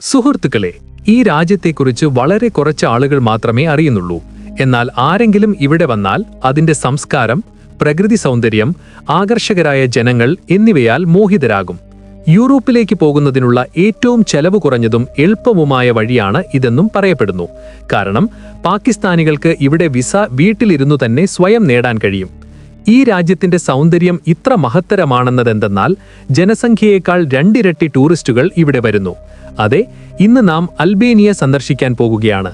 സുഹൃത്തുക്കളെ, ഈ രാജ്യത്തെക്കുറിച്ച് വളരെ കുറച്ച് ആളുകൾ മാത്രമേ അറിയുന്നുള്ളൂ. എന്നാൽ ആരെങ്കിലും ഇവിടെ വന്നാൽ അതിന്റെ സംസ്കാരം, പ്രകൃതി സൗന്ദര്യം, ആകർഷകരായ ജനങ്ങൾ എന്നിവയാൽ മോഹിതരാകും. യൂറോപ്പിലേക്ക് പോകുന്നതിനുള്ള ഏറ്റവും ചെലവ് കുറഞ്ഞതും എളുപ്പവുമായ വഴിയാണ് ഇതെന്നും പറയപ്പെടുന്നു. കാരണം പാകിസ്ഥാനികൾക്ക് ഇവിടെ വിസ വീട്ടിലിരുന്നു തന്നെ സ്വയം നേടാൻ കഴിയും. ഈ രാജ്യത്തിന്റെ സൗന്ദര്യം ഇത്ര മഹത്തരമാണെന്നതെന്തെന്നാൽ ജനസംഖ്യയേക്കാൾ 2 ഇരട്ടി ടൂറിസ്റ്റുകൾ ഇവിടെ വരുന്നു. അതെ, ഇന്ന് നാം അൽബേനിയ സന്ദർശിക്കാൻ പോകുകയാണ്.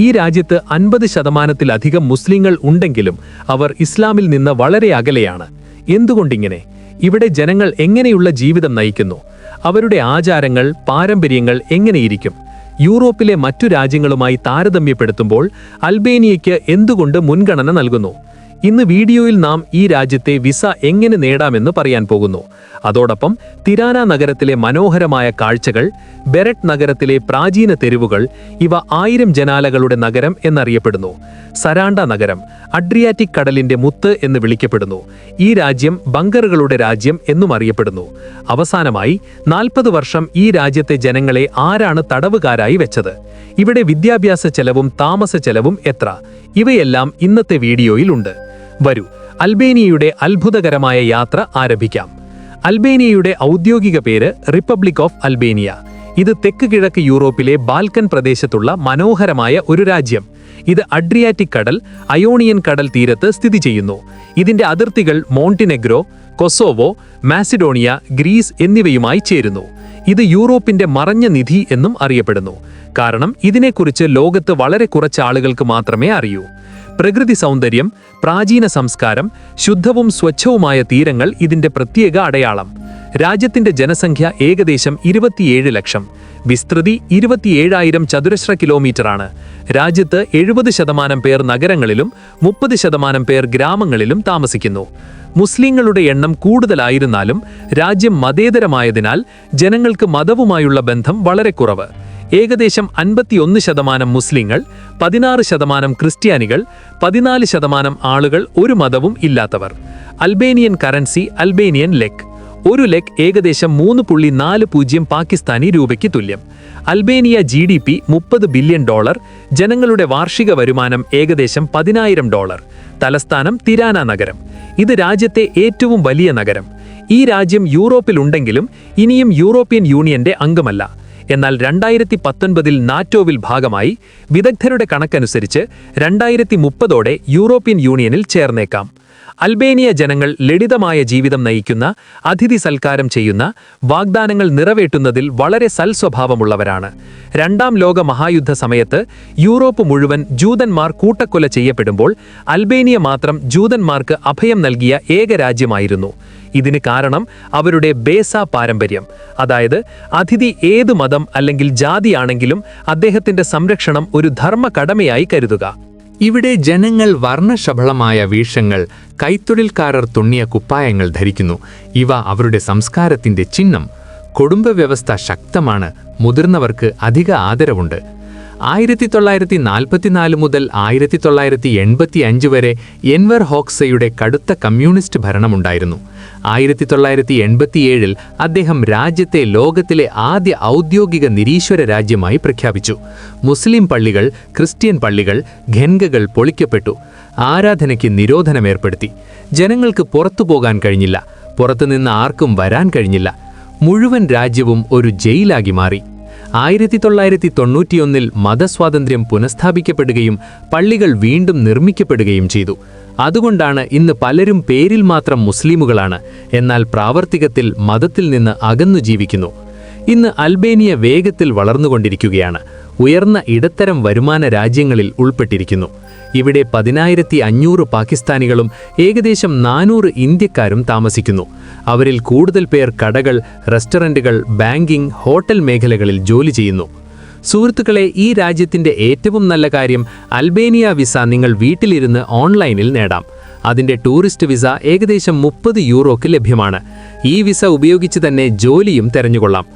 ഈ രാജ്യത്ത് 50%-ലധികം മുസ്ലിങ്ങൾ ഉണ്ടെങ്കിലും അവർ ഇസ്ലാമിൽ നിന്ന് വളരെ അകലെയാണ്. എന്തുകൊണ്ടിങ്ങനെ? ഇവിടെ ജനങ്ങൾ എങ്ങനെയുള്ള ജീവിതം നയിക്കുന്നു? അവരുടെ ആചാരങ്ങൾ, പാരമ്പര്യങ്ങൾ എങ്ങനെയിരിക്കും? യൂറോപ്പിലെ മറ്റു രാജ്യങ്ങളുമായി താരതമ്യപ്പെടുത്തുമ്പോൾ അൽബേനിയയ്ക്ക് എന്തുകൊണ്ട് മുൻഗണന നൽകുന്നു? ഇന്ന് വീഡിയോയിൽ നാം ഈ രാജ്യത്തെ വിസ എങ്ങനെ നേടാമെന്ന് പറയാൻ പോകുന്നു. അതോടൊപ്പം തിരാന നഗരത്തിലെ മനോഹരമായ കാഴ്ചകൾ, ബെററ്റ് നഗരത്തിലെ പ്രാചീന തെരുവുകൾ, ഇവ 1000 ജനാലകളുടെ നഗരം എന്നറിയപ്പെടുന്നു. സരാണ്ട നഗരം അഡ്രിയാറ്റിക് കടലിന്റെ മുത്ത് എന്ന് വിളിക്കപ്പെടുന്നു. ഈ രാജ്യം ബങ്കറുകളുടെ രാജ്യം എന്നും അറിയപ്പെടുന്നു. അവസാനമായി 40 വർഷം ഈ രാജ്യത്തെ ജനങ്ങളെ ആരാണ് തടവുകാരായി വെച്ചത്? ഇവിടെ വിദ്യാഭ്യാസ ചെലവും താമസ ചെലവും എത്ര? ഇവയെല്ലാം ഇന്നത്തെ വീഡിയോയിൽ ഉണ്ട്. വരൂ, അൽബേനിയയുടെ അത്ഭുതകരമായ യാത്ര ആരംഭിക്കാം. അൽബേനിയയുടെ ഔദ്യോഗിക പേര് റിപ്പബ്ലിക് ഓഫ് അൽബേനിയ. ഇത് തെക്ക് കിഴക്ക് യൂറോപ്പിലെ ബാൽക്കൻ പ്രദേശത്തുള്ള മനോഹരമായ ഒരു രാജ്യം. ഇത് അഡ്രിയാറ്റിക് കടൽ, അയോണിയൻ കടൽ തീരത്ത് സ്ഥിതി ചെയ്യുന്നു. ഇതിന്റെ അതിർത്തികൾ മോണ്ടിനെഗ്രോ, കൊസോവോ, മാസിഡോണിയ, ഗ്രീസ് എന്നിവയുമായി ചേരുന്നു. ഇത് യൂറോപ്പിന്റെ മറഞ്ഞ നിധി എന്നും അറിയപ്പെടുന്നു. കാരണം ഇതിനെക്കുറിച്ച് ലോകത്ത് വളരെ കുറച്ച് ആളുകൾക്ക് മാത്രമേ അറിയൂ. പ്രകൃതി സൗന്ദര്യം, പ്രാചീന സംസ്കാരം, ശുദ്ധവും സ്വച്ഛവുമായ തീരങ്ങൾ ഇതിന്റെ പ്രത്യേക അടയാളം. രാജ്യത്തിന്റെ ജനസംഖ്യ ഏകദേശം 27 ലക്ഷം. വിസ്തൃതി 27,000 ചതുരശ്ര കിലോമീറ്ററാണ്. രാജ്യത്ത് 70% പേർ നഗരങ്ങളിലും 30% പേർ ഗ്രാമങ്ങളിലും താമസിക്കുന്നു. മുസ്ലിങ്ങളുടെ എണ്ണം കൂടുതലായിരുന്നാലും രാജ്യം മതേതരമായതിനാൽ ജനങ്ങൾക്ക് മതവുമായുള്ള ബന്ധം വളരെ കുറവ്. ഏകദേശം 51% മുസ്ലിങ്ങൾ, 16% ക്രിസ്ത്യാനികൾ, 14% ആളുകൾ ഒരു മതവും ഇല്ലാത്തവർ. Albanian currency Albanian lek. ഒരു ലെക് ഏകദേശം 3.40 പാകിസ്ഥാനി രൂപയ്ക്ക് തുല്യം. Albania GDP $30 billion. ജനങ്ങളുടെ വാർഷിക വരുമാനം ഏകദേശം $10,000. തലസ്ഥാനം തിരാന നഗരം. ഇത് രാജ്യത്തെ ഏറ്റവും വലിയ നഗരം. ഈ രാജ്യം യൂറോപ്പിലുണ്ടെങ്കിലും ഇനിയും യൂറോപ്യൻ യൂണിയന്റെ അംഗമല്ല. എന്നാൽ 2019 നാറ്റോവിൽ ഭാഗമായി. വിദഗ്ധരുടെ കണക്കനുസരിച്ച് 2030 യൂറോപ്യൻ യൂണിയനിൽ ചേർന്നേക്കാം. അൽബേനിയ ജനങ്ങൾ ലളിതമായ ജീവിതം നയിക്കുന്ന, അതിഥി സൽക്കാരം ചെയ്യുന്ന, വാഗ്ദാനങ്ങൾ നിറവേറ്റുന്നതിൽ വളരെ സൽസ്വഭാവമുള്ളവരാണ്. 2ാം ലോക മഹായുദ്ധ സമയത്ത് യൂറോപ്പ് മുഴുവൻ ജൂതന്മാർ കൂട്ടക്കൊല ചെയ്യപ്പെടുമ്പോൾ അൽബേനിയ മാത്രം ജൂതന്മാർക്ക് അഭയം നൽകിയ ഏക രാജ്യമായിരുന്നു. ഇതിന് കാരണം അവരുടെ ബേസ പാരമ്പര്യം. അതായത് അതിഥി ഏത് മതം അല്ലെങ്കിൽ ജാതിയാണെങ്കിലും അദ്ദേഹത്തിന്റെ സംരക്ഷണം ഒരു ധർമ്മ കടമയായി കരുതുക. ഇവിടെ ജനങ്ങൾ വർണ്ണശബളമായ വേഷങ്ങൾ, കൈത്തൊഴിൽക്കാരർ തുന്നിയ കുപ്പായങ്ങൾ ധരിക്കുന്നു. ഇവ അവരുടെ സംസ്കാരത്തിന്റെ ചിഹ്നം. കുടുംബ വ്യവസ്ഥ ശക്തമാണ്. മുതിർന്നവർക്ക് അധിക ആദരവുണ്ട്. 1944 മുതൽ 1985 വരെ എൻവർ ഹോക്സയുടെ കടുത്ത കമ്മ്യൂണിസ്റ്റ് ഭരണമുണ്ടായിരുന്നു. 1987 അദ്ദേഹം രാജ്യത്തെ ലോകത്തിലെ ആദ്യ ഔദ്യോഗിക നിരീശ്വര രാജ്യമായി പ്രഖ്യാപിച്ചു. മുസ്ലിം പള്ളികൾ, ക്രിസ്ത്യൻ പള്ളികൾ, ഖൻഗകൾ പൊളിക്കപ്പെട്ടു. ആരാധനയ്ക്ക് നിരോധനമേർപ്പെടുത്തി. ജനങ്ങൾക്ക് പുറത്തു പോകാൻ കഴിഞ്ഞില്ല. പുറത്തുനിന്ന് ആർക്കും വരാൻ കഴിഞ്ഞില്ല. മുഴുവൻ രാജ്യവും ഒരു ജയിലാക്കി മാറി. 1991 മതസ്വാതന്ത്ര്യം പുനഃസ്ഥാപിക്കപ്പെടുകയും പള്ളികൾ വീണ്ടും നിർമ്മിക്കപ്പെടുകയും ചെയ്തു. അതുകൊണ്ടാണ് ഇന്ന് പലരും പേരിൽ മാത്രം മുസ്ലിമുകളാണ്, എന്നാൽ പ്രാവർത്തികത്തിൽ മതത്തിൽ നിന്ന് അകന്നു ജീവിക്കുന്നു. ഇന്ന് അൽബേനിയ വേഗത്തിൽ വളർന്നുകൊണ്ടിരിക്കുകയാണ്. ഉയർന്ന ഇടത്തരം വരുമാന രാജ്യങ്ങളിൽ ഉൾപ്പെട്ടിരിക്കുന്നു. ഇവിടെ 10,500 പാകിസ്ഥാനികളും ഏകദേശം 400 ഇന്ത്യക്കാരും താമസിക്കുന്നു. അവരിൽ കൂടുതൽ പേർ കടകൾ, റെസ്റ്റോറന്റുകൾ, ബാങ്കിംഗ്, ഹോട്ടൽ മേഖലകളിൽ ജോലി ചെയ്യുന്നു. സുഹൃത്തുക്കളെ, ഈ രാജ്യത്തിന്റെ ഏറ്റവും നല്ല കാര്യം അൽബേനിയ വിസ നിങ്ങൾ വീട്ടിലിരുന്ന് ഓൺലൈനിൽ നേടാം. അതിന്റെ ടൂറിസ്റ്റ് വിസ ഏകദേശം €30 ലഭ്യമാണ്. ഈ വിസ ഉപയോഗിച്ച് തന്നെ ജോലിയും തെരഞ്ഞുകൊള്ളാം.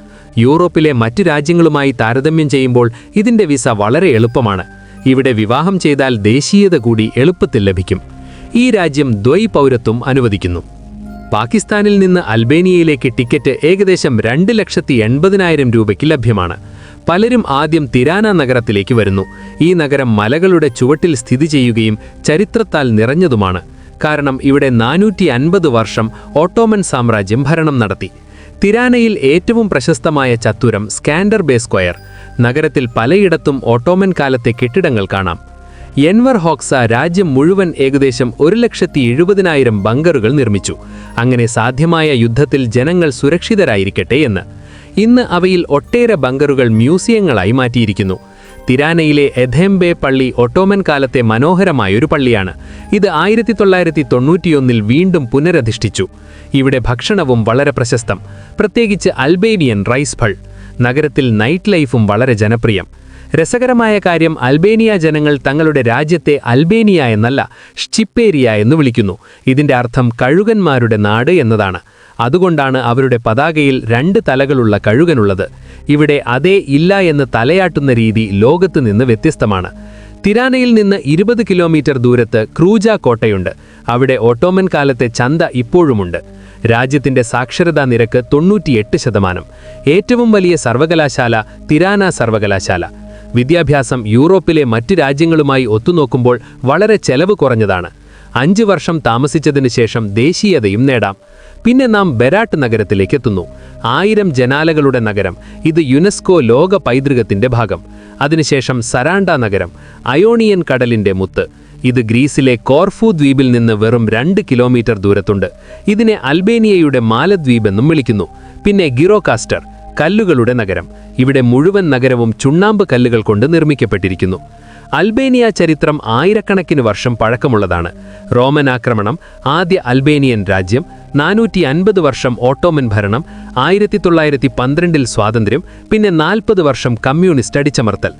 യൂറോപ്പിലെ മറ്റു രാജ്യങ്ങളുമായി താരതമ്യം ചെയ്യുമ്പോൾ ഇതിന്റെ വിസ വളരെ എളുപ്പമാണ്. ഇവിടെ വിവാഹം ചെയ്താൽ ദേശീയത കൂടി എളുപ്പത്തിൽ ലഭിക്കും. ഈ രാജ്യം ദ്വൈപൗരത്വം അനുവദിക്കുന്നു. പാകിസ്ഥാനിൽ നിന്ന് അൽബേനിയയിലേക്ക് ടിക്കറ്റ് ഏകദേശം 2,80,000 രൂപയ്ക്ക് ലഭ്യമാണ്. പലരും ആദ്യം തിരാന നഗരത്തിലേക്ക് വരുന്നു. ഈ നഗരം മലകളുടെ ചുവട്ടിൽ സ്ഥിതി ചെയ്യുകയും ചരിത്രത്താൽ നിറഞ്ഞതുമാണ്. കാരണം ഇവിടെ 450 വർഷം ഓട്ടോമൻ സാമ്രാജ്യം ഭരണം നടത്തി. തിരാനയിൽ ഏറ്റവും പ്രശസ്തമായ ചത്തുരം സ്കാൻഡർ ബേ സ്ക്വയർ. നഗരത്തിൽ പലയിടത്തും ഓട്ടോമൻ കാലത്തെ കെട്ടിടങ്ങൾ കാണാം. എൻവർ ഹോക്സ രാജ്യം മുഴുവൻ ഏകദേശം 1,70,000 ബങ്കറുകൾ നിർമ്മിച്ചു. അങ്ങനെ സാധ്യമായ യുദ്ധത്തിൽ ജനങ്ങൾ സുരക്ഷിതരായിരിക്കട്ടെ എന്ന്. ഇന്ന് അവയിൽ ഒട്ടേറെ ബങ്കറുകൾ മ്യൂസിയങ്ങളായി മാറ്റിയിരിക്കുന്നു. തിരാനയിലെ എഥേംബെ പള്ളി ഒട്ടോമൻ കാലത്തെ മനോഹരമായൊരു പള്ളിയാണ്. ഇത് 1991 വീണ്ടും പുനരധിഷ്ഠിച്ചു. ഇവിടെ ഭക്ഷണവും വളരെ പ്രശസ്തം, പ്രത്യേകിച്ച് അൽബേനിയൻ റൈസ് ഫൾ. നഗരത്തിൽ നൈറ്റ് ലൈഫും വളരെ ജനപ്രിയം. രസകരമായ കാര്യം, അൽബേനിയ ജനങ്ങൾ തങ്ങളുടെ രാജ്യത്തെ അൽബേനിയ എന്നല്ല ഷ്ചിപ്പേരിയ എന്ന് വിളിക്കുന്നു. ഇതിന്റെ അർത്ഥം കഴുകന്മാരുടെ നാട് എന്നതാണ്. അതുകൊണ്ടാണ് അവരുടെ പതാകയിൽ 2 തലകളുള്ള കഴുകനുള്ളത്. ഇവിടെ അതേ ഇല്ല എന്ന് തലയാട്ടുന്ന രീതി ലോകത്ത് നിന്ന് വ്യത്യസ്തമാണ്. തിരാനയിൽ നിന്ന് 20 കിലോമീറ്റർ ദൂരത്ത് ക്രൂജ കോട്ടയുണ്ട്. അവിടെ ഓട്ടോമൻ കാലത്തെ ചന്ത ഇപ്പോഴുമുണ്ട്. രാജ്യത്തിന്റെ സാക്ഷരതാ നിരക്ക് 98%. ഏറ്റവും വലിയ സർവകലാശാല തിരാന സർവകലാശാല. വിദ്യാഭ്യാസം യൂറോപ്പിലെ മറ്റ് രാജ്യങ്ങളുമായി ഒത്തുനോക്കുമ്പോൾ വളരെ ചെലവ് കുറഞ്ഞതാണ്. 5 വർഷം താമസിച്ചതിന് ശേഷം ദേശീയതയും നേടാം. പിന്നെ നാം ബെരാട്ട് നഗരത്തിലേക്ക് എത്തുന്നു. 1000 ജനാലകളുടെ നഗരം. ഇത് യുനെസ്കോ ലോക പൈതൃകത്തിന്റെ ഭാഗം. അതിനുശേഷം സരാണ്ട നഗരം, അയോണിയൻ കടലിന്റെ മുത്ത്. ഇത് ഗ്രീസിലെ കോർഫു ദ്വീപിൽ നിന്ന് വെറും 2 കിലോമീറ്റർ ദൂരത്തുണ്ട്. ഇതിനെ അൽബേനിയയുടെ മാലദ്വീപ് എന്നും വിളിക്കുന്നു. പിന്നെ ഗിറോകാസ്റ്റർ, കല്ലുകളുടെ നഗരം. ഇവിടെ മുഴുവൻ നഗരവും ചുണ്ണാമ്പ് കല്ലുകൾ കൊണ്ട് നിർമ്മിക്കപ്പെട്ടിരിക്കുന്നു. അൽബേനിയ ചരിത്രം ആയിരക്കണക്കിന് വർഷം പഴക്കമുള്ളതാണ്. റോമൻ ആക്രമണം, ആദ്യ അൽബേനിയൻ രാജ്യം, 450 വർഷം ഓട്ടോമൻ ഭരണം, 1912 സ്വാതന്ത്ര്യം, പിന്നെ 40 വർഷം കമ്മ്യൂണിസ്റ്റ് അടിച്ചമർത്തൽ.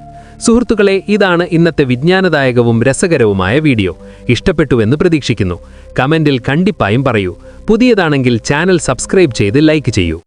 സുഹൃത്തുക്കളെ, ഇതാണ് ഇന്നത്തെ വിജ്ഞാനദായകവും രസകരവുമായ വീഡിയോ. ഇഷ്ടപ്പെട്ടുവെന്ന് പ്രതീക്ഷിക്കുന്നു. കമന്റിൽ കണ്ടിപ്പായും പറയൂ. പുതിയതാണെങ്കിൽ ചാനൽ സബ്സ്ക്രൈബ് ചെയ്ത് ലൈക്ക് ചെയ്യൂ.